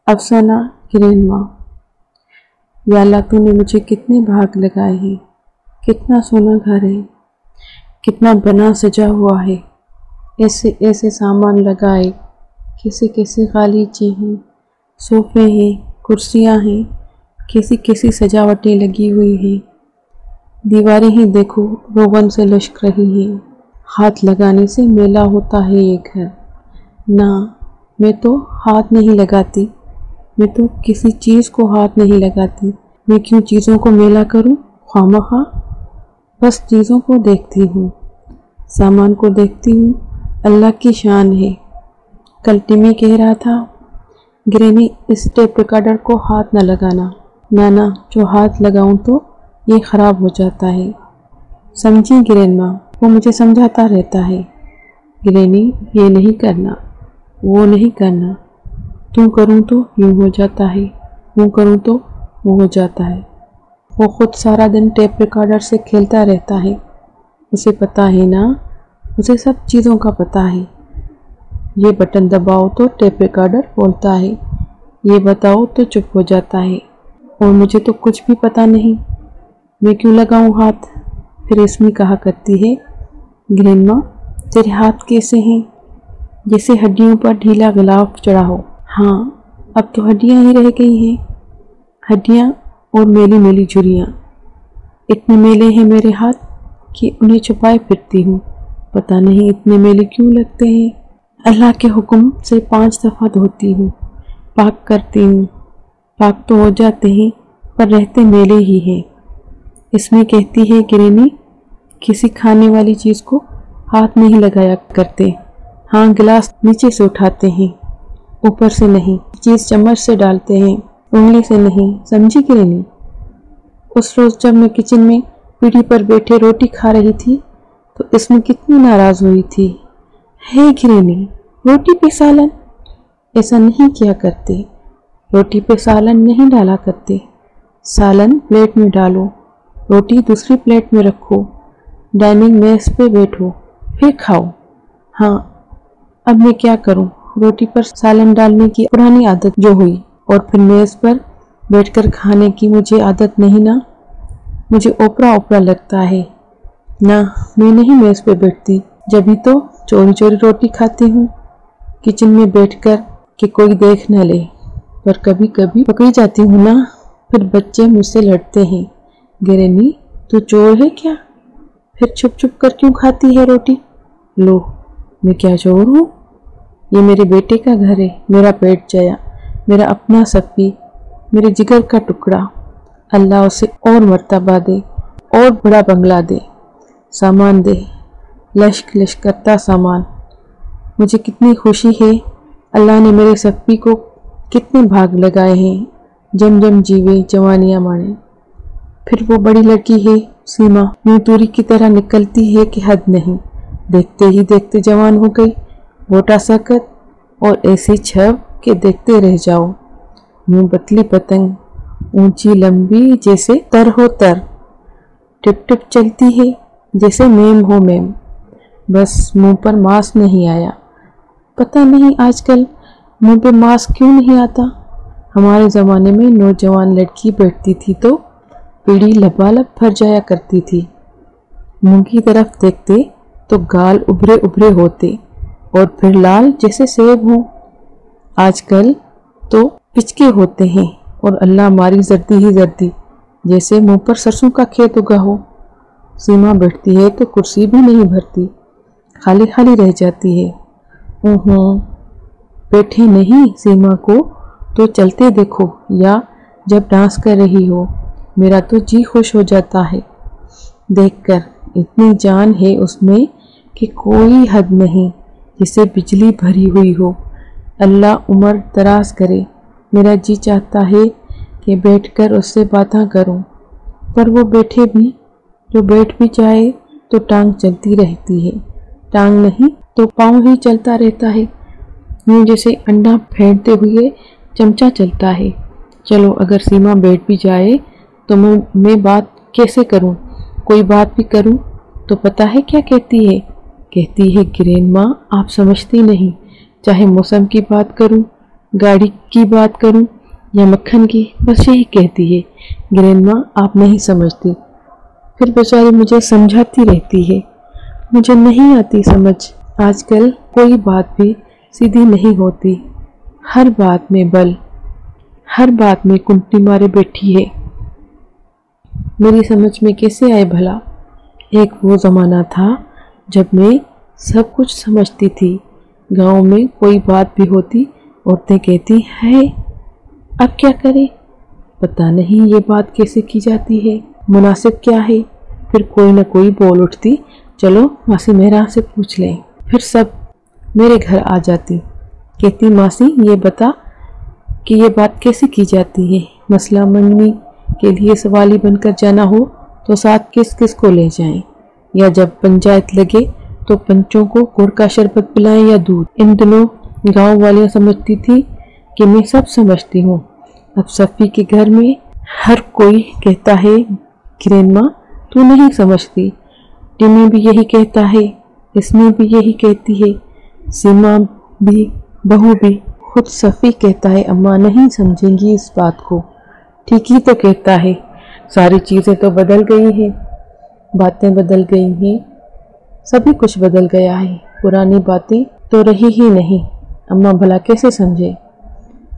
افسانہ گرین ماں۔ یا اللہ تو نے مجھے کتنے بھاگ لگائے ہیں، کتنا سونا گھر ہے، کتنا بنا سجا ہوا ہے، ایسے ایسے سامان لگائے، کیسے کیسے غالیچے ہیں، صوفے ہیں، کرسیاں ہیں، کیسی کیسی سجاوٹیں لگی ہوئی ہیں، دیواریں ہی دیکھو روغن سے لشک رہی ہیں، ہاتھ لگانے سے میلا ہوتا ہے یہ گھر۔ نہ، میں تو ہاتھ نہیں لگاتی، میں تو کسی چیز کو ہاتھ نہیں لگاتی، میں کیوں چیزوں کو میلا کروں خواہ، بس چیزوں کو دیکھتی ہوں، سامان کو دیکھتی ہوں، اللہ کی شان ہے۔ کل ٹیمی کہہ رہا تھا، گرینی اس ٹیپ ریکارڈر کو ہاتھ نہ لگانا، نانا جو ہاتھ لگاؤں تو یہ خراب ہو جاتا ہے، سمجھی گرین ماں؟ وہ مجھے سمجھاتا رہتا ہے، گرینی یہ نہیں کرنا، وہ نہیں کرنا، تم کروں تو یوں ہو جاتا ہے، یوں کروں تو وہ ہو جاتا ہے۔ وہ خود سارا دن ٹیپ ریکارڈر سے کھیلتا رہتا ہے، اسے پتا ہے نا، اسے سب چیزوں کا پتا ہے۔ یہ بٹن دباؤ تو ٹیپ ریکارڈر بولتا ہے، یہ بتاؤ تو چپ ہو جاتا ہے، اور مجھے تو کچھ بھی پتا نہیں، میں کیوں لگاؤں ہاتھ؟ پھر اسمی کہا کرتی ہے، گرین ماں تیرے ہاتھ کیسے ہیں؟ جیسے ہڈیوں پر ڈھیلا غلاف چڑھا ہو۔ ہاں، اب تو ہڈیاں ہی رہ گئی ہیں، ہڈیاں اور میلی میلی جھریاں۔ اتنے میلے ہیں میرے ہاتھ کہ انہیں چھپائے پھرتی ہوں، پتہ نہیں اتنے میلے کیوں لگتے ہیں۔ اللہ کے حکم سے 5 دفعہ دھوتی ہوں، پاک کرتی ہوں، پاک تو ہو جاتے ہیں پر رہتے میلے ہی ہیں۔ اس میں کہتی ہے، گرینی کسی کھانے والی چیز کو ہاتھ نہیں لگایا کرتے، ہاں گلاس نیچے سے اٹھاتے ہیں، اوپر سے نہیں، چیز چمچ سے ڈالتے ہیں، انگلی سے نہیں، سمجھی گرینی؟ اس روز جب میں کچن میں پیڑھی پر بیٹھے روٹی کھا رہی تھی تو اس میں کتنی ناراض ہوئی تھی۔ ہے گرینی، روٹی پہ سالن ایسا نہیں کیا کرتے، روٹی پہ سالن نہیں ڈالا کرتے، سالن پلیٹ میں ڈالو، روٹی دوسری پلیٹ میں رکھو، ڈائننگ میز پہ بیٹھو پھر کھاؤ۔ ہاں، اب میں کیا کروں، روٹی پر سالن ڈالنے کی پرانی عادت جو ہوئی، اور پھر میز پر بیٹھ کر کھانے کی مجھے عادت نہیں نا، مجھے اوپرا اوپرا لگتا ہے۔ نہ، میں نہیں میز پہ بیٹھتی، جبھی تو چوری چوری روٹی کھاتی ہوں کچن میں بیٹھ کر کہ کوئی دیکھ نہ لے، پر کبھی کبھی پکڑی جاتی ہوں نا، پھر بچے مجھ سے لڑتے ہیں، گرینی تو چور ہے کیا؟ پھر چھپ چھپ کر کیوں کھاتی ہے روٹی؟ لو، میں کیا چور ہوں؟ یہ میرے بیٹے کا گھر ہے، میرا پیٹ جایا، میرا اپنا سپی، میرے جگر کا ٹکڑا، اللہ اسے اور مرتبہ دے، اور بڑا بنگلہ دے، سامان دے، لشک لشک کرتا سامان۔ مجھے کتنی خوشی ہے، اللہ نے میرے سپی کو کتنے بھاگ لگائے ہیں، جم جم جیوے جوانیاں مانے۔ پھر وہ بڑی لڑکی ہے سیما، یوں توری کی طرح نکلتی ہے کہ حد نہیں، دیکھتے ہی دیکھتے جوان ہو گئی، موٹا سکت اور ایسی چھب کہ دیکھتے رہ جاؤ، یوں پتلی پتنگ، اونچی لمبی جیسے تر ہو تر، ٹپ ٹپ چلتی ہے جیسے میم ہو میم، بس منہ پر ماسک نہیں آیا۔ پتہ نہیں آج کل منہ پہ ماسک کیوں نہیں آتا؟ ہمارے زمانے میں نوجوان لڑکی بیٹھتی تھی تو پیڑھی لبالب بھر جایا کرتی تھی، منہ کی طرف دیکھتے تو گال ابھرے ابھرے ہوتے اور پھر لال جیسے سیب ہوں، آج کل تو پچکے ہوتے ہیں اور اللہ ہماری زردی ہی زردی، جیسے منہ پر سرسوں کا کھیت اگا ہو۔ سیما بیٹھتی ہے تو کرسی بھی نہیں بھرتی، خالی خالی رہ جاتی ہے۔ بیٹھے نہیں سیما کو تو چلتے دیکھو، یا جب ڈانس کر رہی ہو، میرا تو جی خوش ہو جاتا ہے دیکھ کر، اتنی جان ہے اس میں کہ کوئی حد نہیں، جسے بجلی بھری ہوئی ہو۔ اللہ عمر دراز کرے، میرا جی چاہتا ہے کہ بیٹھ کر اس سے باتاں کروں، پر وہ بیٹھے بھی، جو بیٹھ بھی جائے تو ٹانگ چلتی رہتی ہے، ٹانگ نہیں تو پاؤں ہی چلتا رہتا ہے، یوں جیسے انڈا پھینٹتے ہوئے چمچہ چلتا ہے۔ چلو اگر سیما بیٹھ بھی جائے تو میں بات کیسے کروں؟ کوئی بات بھی کروں تو پتہ ہے کیا کہتی ہے، گرین ماں آپ سمجھتی نہیں، چاہے موسم کی بات کروں، गाड़ी की बात करूं या मक्खन की, बस यही कहती है, ग्रैंडमा आप नहीं समझती। फिर बेचारी मुझे समझाती रहती है, मुझे नहीं आती समझ। आजकल कोई बात भी सीधी नहीं होती, हर बात में बल, हर बात में कुंठी मारे बैठी है। मेरी समझ में कैसे आए भला? एक वो ज़माना था जब मैं सब कुछ समझती थी। गांव में कोई बात भी होती, औरतें कहती है अब क्या करें, पता नहीं ये बात कैसे की जाती है, मुनासिब क्या है। फिर कोई न कोई बोल उठती, चलो मासी मेहरा से पूछ लें। फिर सब मेरे घर आ जाती, कहती मासी ये बता कि ये बात कैसे की जाती है। मसला मंगनी के लिए सवाली बनकर जाना हो तो साथ किस किस को ले जाएं, या जब पंचायत लगे तो पंचों को गुड़ का शरबत पिलाएं या दूध। इन दिनों गांव वाले समझती थी कि मैं सब समझती हूँ। अब सफ़ी के घर में हर कोई कहता है ग्रैंडमा तू नहीं समझती, टिमी भी यही कहता है, इसमें भी यही कहती है, सीमा भी, बहू भी। खुद सफ़ी कहता है अम्मा नहीं समझेंगी इस बात को। ठीक ही तो कहता है, सारी चीज़ें तो बदल गई हैं, बातें बदल गई हैं, सभी कुछ बदल गया है, पुरानी बातें तो रही ही नहीं। अम्मा भला कैसे समझे?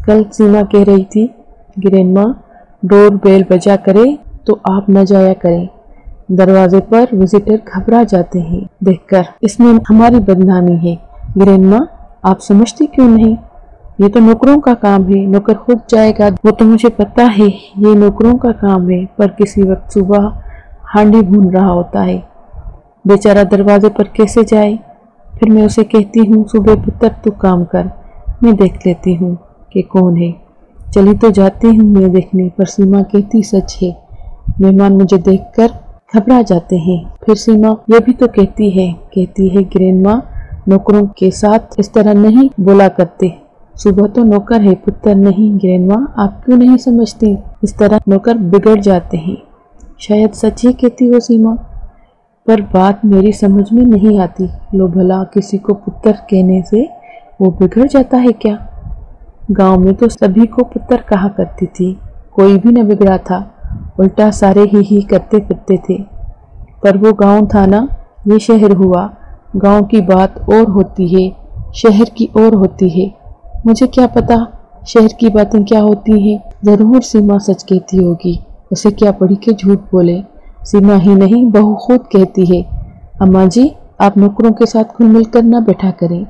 कल सीमा कह रही थी ग्रैंडमा डोर बेल बजा करे तो आप न जाया करें, दरवाजे पर विजिटर घबरा जाते हैं देखकर, इसमें हमारी बदनामी है। ग्रैंडमा आप समझती क्यों नहीं? ये तो नौकरों का काम है, नौकर खुद जाएगा। वो तो मुझे पता है ये नौकरों का काम है, पर किसी वक्त सुबह हांडी भून रहा होता है, बेचारा दरवाजे पर कैसे जाए। फिर मैं उसे कहती हूँ सुबह पुत्र तू काम कर, मैं देख लेती हूँ कि कौन है। चली तो जाती हूँ मैं देखने, पर सीमा कहती सच है, मेहमान मुझे देखकर घबरा जाते हैं। फिर सीमा ये भी तो कहती है ग्रैंडमा नौकरों के साथ इस तरह नहीं बोला करते, सुबह तो नौकर है पुत्र नहीं। ग्रैंडमा आप क्यों नहीं समझती, इस तरह नौकर बिगड़ जाते हैं। शायद सच ही कहती हो सीमा, पर बात मेरी समझ में नहीं आती। लो भला किसी को पुत्र कहने से वो बिगड़ जाता है क्या? गांव में तो सभी को पुत्र कहा करती थी, कोई भी न बिगड़ा था, उल्टा सारे ही करते फिरते थे। पर वो गांव था ना, ये शहर हुआ। गांव की बात और होती है, शहर की और होती है। मुझे क्या पता शहर की बातें क्या होती हैं। जरूर सीमा सच कहती होगी, उसे क्या पड़ी के झूठ बोले। सीमा ही नहीं बहू खुद कहती है, अम्मा जी आप नौकरों के साथ घुल मिल कर न बैठा करें।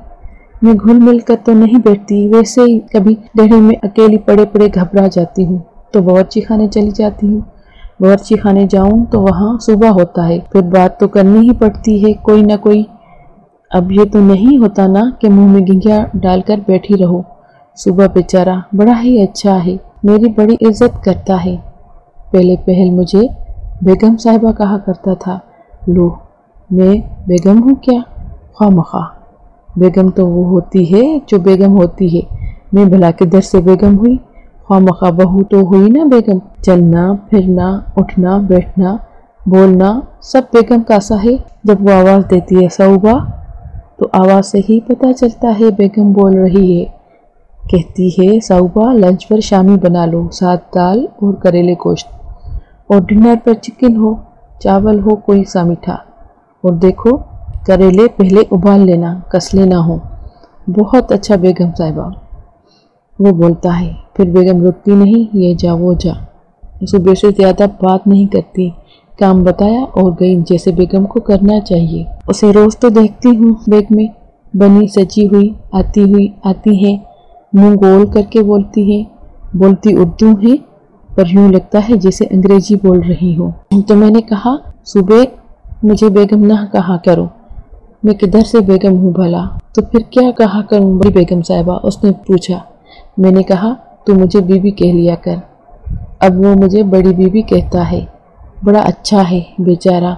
मैं घुल मिल कर तो नहीं बैठती, वैसे ही कभी डेढ़े में अकेली पड़े पड़े घबरा जाती हूँ तो बावर्ची खाने चली जाती हूँ। बावर्ची खाने जाऊँ तो वहाँ सुबह होता है, फिर बात तो करनी ही पड़ती है कोई ना कोई। अब ये तो नहीं होता ना कि मुंह में घिंघिया डालकर बैठी रहो। सुबह बेचारा बड़ा ही अच्छा है, मेरी बड़ी इज्जत करता है। पहले पहल मुझे बेगम साहिबा कहा करता था। लो मैं बेगम हूँ क्या? ख्वामखा, बेगम तो वो होती है जो बेगम होती है, मैं भला के दर से बेगम हुई? ख्वामखा बहू तो हुई ना बेगम। चलना फिरना उठना बैठना बोलना सब बेगम का सा है। जब वो आवाज़ देती है सऊबा तो आवाज़ से ही पता चलता है बेगम बोल रही है। कहती है सऊबा लंच पर शामी बना लो, साथ दाल और करेले गोश्त, और डिनर पर चिकन हो, चावल हो कोई सा मीठा, और देखो करेले पहले उबाल लेना, कसले ना हो। बहुत अच्छा बेगम साहिबा, वो बोलता है। फिर बेगम रुकती नहीं, ये जा वो जा। सुबह से ज़्यादा बात नहीं करती, काम बताया और गई जैसे बेगम को करना चाहिए। उसे रोज़ तो देखती हूँ बैग में बनी सजी हुई आती है, मुंह गोल करके बोलती है, बोलती उर्दू है पर यूँ लगता है जैसे अंग्रेजी बोल रही हो। तो मैंने कहा सुबह मुझे बेगम ना कहा करो, मैं किधर से बेगम हूँ भला? तो फिर क्या कहा करूँ बड़ी बेगम साहिबा? उसने पूछा। मैंने कहा तू मुझे बीबी कह लिया कर। अब वो मुझे बड़ी बीबी कहता है। बड़ा अच्छा है बेचारा,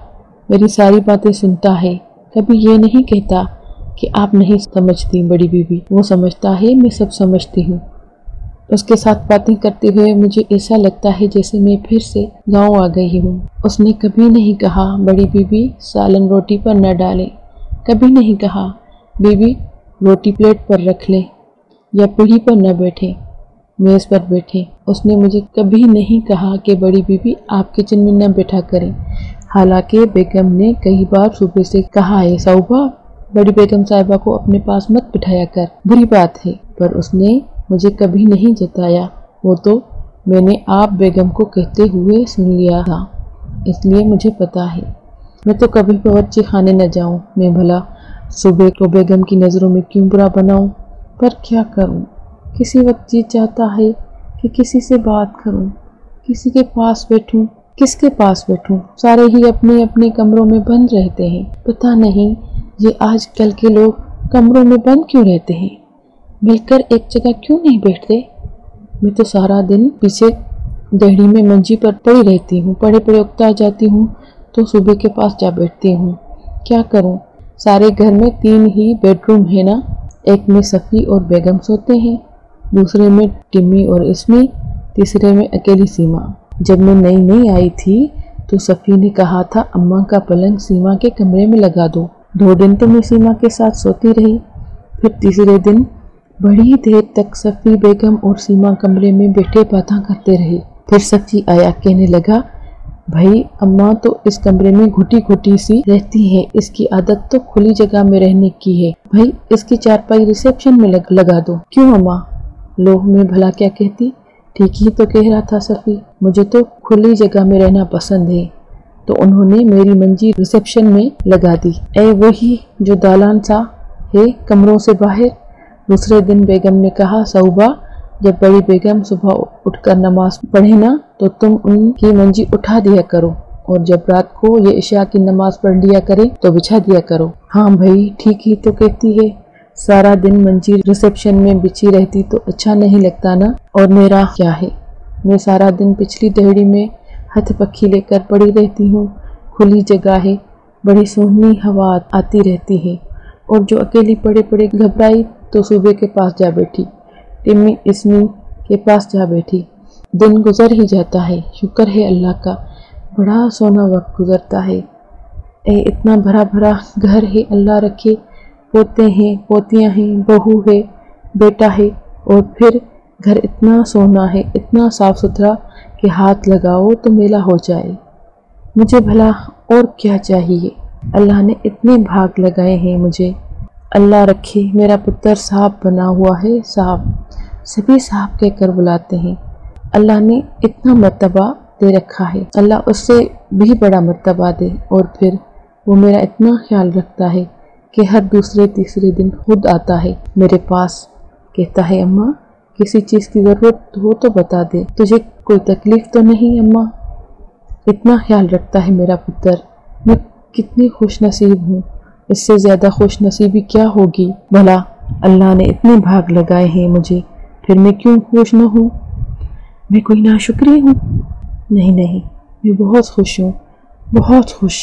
मेरी सारी बातें सुनता है, कभी ये नहीं कहता कि आप नहीं समझती बड़ी बीबी। वो समझता है मैं सब समझती हूँ। उसके साथ बातें करते हुए मुझे ऐसा लगता है जैसे मैं फिर से गांव आ गई हूँ। उसने कभी नहीं कहा बड़ी बीबी सालन रोटी पर न डाले, कभी नहीं कहा बीबी रोटी प्लेट पर रख ले। یا पीढ़ी पर न बैठे, मेज़ पर बैठे। उसने मुझे कभी नहीं कहा कि बड़ी बीबी आप किचन में न बैठा करें। हालांकि बेगम ने कई बार सुबह से कहा है, सौबा बड़ी बेगम साहिबा को अपने पास मत बिठाया कर, बुरी बात है, पर उसने मुझे कभी नहीं जताया। वो तो मैंने आप बेगम को कहते हुए सुन लिया था, इसलिए मुझे पता है। मैं तो कभी बावर्ची खाने न जाऊं, मैं भला सुबह को बेगम की नज़रों में क्यों बुरा बनाऊं, पर क्या करूं, किसी वक्त जी चाहता है कि किसी से बात करूं, किसी के पास बैठूं। किसके पास बैठूं, सारे ही अपने अपने कमरों में बंद रहते हैं। पता नहीं ये आजकल के लोग कमरों में बंद क्यों रहते हैं, मिलकर एक जगह क्यों नहीं बैठते। मैं तो सारा दिन पीछे दहड़ी में मंजी पर पड़ी रहती हूँ, पड़े पड़े उकता जाती हूँ, तो सुबह के पास जा बैठती हूँ। क्या करूँ, सारे घर में 3 ही बेडरूम है ना, एक में सफ़ी और बेगम सोते हैं, दूसरे में टिम्मी और इसमी, तीसरे में अकेली सीमा। जब मैं नई नई आई थी तो सफ़ी ने कहा था अम्मा का पलंग सीमा के कमरे में लगा दो। 2 दिन तो मैं सीमा के साथ सोती रही, फिर तीसरे दिन बड़ी देर तक सफ़ी बेगम और सीमा कमरे में बैठे बातें करते रहे। फिर सफ़ी आया, कहने लगा, भाई अम्मा तो इस कमरे में घुटी घुटी सी रहती है, इसकी आदत तो खुली जगह में रहने की है, भाई इसकी चारपाई रिसेप्शन में लगा दो। क्यों अम्मा, लो मैं भला क्या कहती, ठीक ही तो कह रहा था सफ़ी, मुझे तो खुली जगह में रहना पसंद है। तो उन्होंने मेरी मंजी रिसेप्शन में लगा दी, वही जो दालान सा है कमरों से बाहर। दूसरे दिन बेगम ने कहा, सौबा जब बड़ी बेगम सुबह उठकर नमाज पढ़े ना तो तुम उनकी मंजी उठा दिया करो, और जब रात को ये इशा की नमाज पढ़ लिया करे तो बिछा दिया करो। हाँ भाई ठीक ही तो कहती है, सारा दिन मंजी रिसेप्शन में बिछी रहती तो अच्छा नहीं लगता ना, और मेरा क्या है, मैं सारा दिन पिछली दहड़ी में हथ पक्की लेकर पड़ी रहती हूँ, खुली जगह है, बड़ी सोहनी हवा आती रहती है। और जो अकेली पड़े पड़े घबराई तो सुबह के पास जा बैठी, टिम्मी इसमी के पास जा बैठी। दिन गुजर ही जाता है, शुक्र है अल्लाह का, बड़ा सोना वक्त गुजरता है। इतना भरा भरा घर है, अल्लाह रखे, पोते हैं, पोतियां हैं, बहू है, बेटा है, और फिर घर इतना सोना है, इतना साफ सुथरा कि हाथ लगाओ तो मेला हो जाए। मुझे भला और क्या चाहिए, अल्लाह ने इतने भाग लगाए हैं मुझे। अल्लाह रखे मेरा पुत्र साहब बना हुआ है, साहब, सभी साहब कहकर बुलाते हैं। अल्लाह ने इतना मर्तबा दे रखा है, अल्लाह उससे भी बड़ा मर्तबा दे। और फिर वो मेरा इतना ख्याल रखता है कि हर दूसरे तीसरे दिन खुद आता है मेरे पास, कहता है अम्मा किसी चीज़ की ज़रूरत हो तो बता दे, तुझे कोई तकलीफ़ तो नहीं अम्मा। इतना ख्याल रखता है मेरा पुत्र, मैं कितनी खुश नसीब हूँ, इससे ज़्यादा खुश नसीबी क्या होगी भला। अल्लाह ने इतने भाग लगाए हैं मुझे, फिर मैं क्यों खुश न हूँ। मैं कोई नाशुक्री हूँ? नहीं नहीं, मैं बहुत खुश हूँ, बहुत खुश।